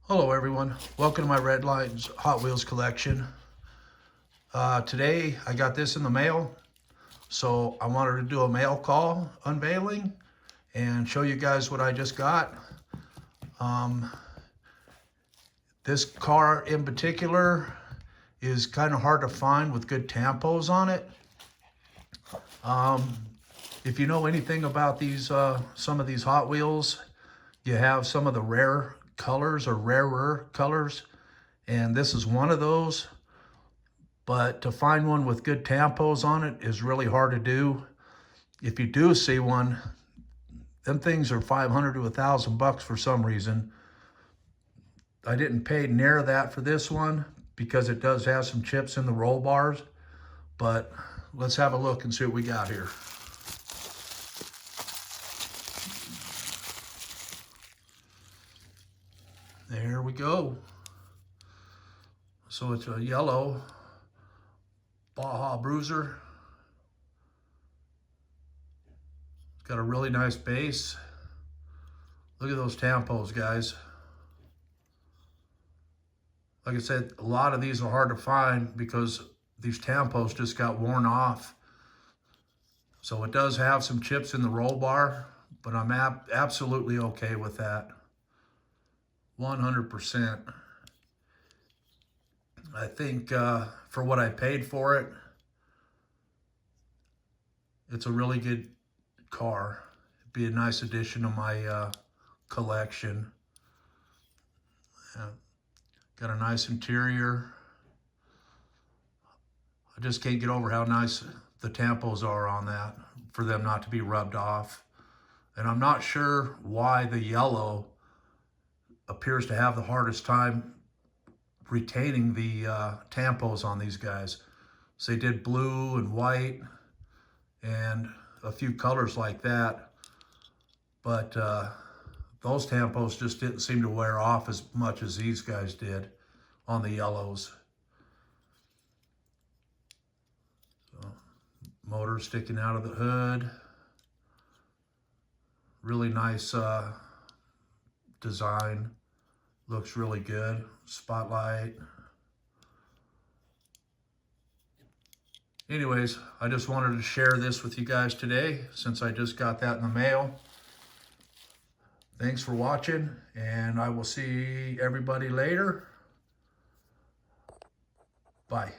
Hello everyone, welcome to my Redlines Hot Wheels collection. Today I got this in the mail, so I wanted to do a mail call unveiling and show you guys what I just got. This car in particular is kind of hard to find with good tampos on it. If you know anything about these, some of these Hot Wheels, you have some of the rare colors or rarer colors, and this is one of those. But to find one with good tampos on it is really hard to do. If you do see one, them things are 500 to $1,000 for some reason. I didn't pay near that for this one because it does have some chips in the roll bars, but let's have a look and see what we got here. There we go. So it's a yellow Baja Bruiser. It's got a really nice base. Look at those tampos, guys. Like I said, a lot of these are hard to find because these tampos just got worn off. So it does have some chips in the roll bar, but I'm absolutely okay with that. 100%. I think for what I paid for it, it's a really good car. It'd be a nice addition to my collection. Got a nice interior. I just can't get over how nice the tampos are on that for them not to be rubbed off. And I'm not sure why the yellow appears to have the hardest time retaining the tampos on these guys. So they did blue and white and a few colors like that, but those tampos just didn't seem to wear off as much as these guys did on the yellows. So, motor sticking out of the hood. Really nice design. Looks really good. Spotlight. Anyways, I just wanted to share this with you guys today since I just got that in the mail. Thanks for watching, and I will see everybody later. Bye.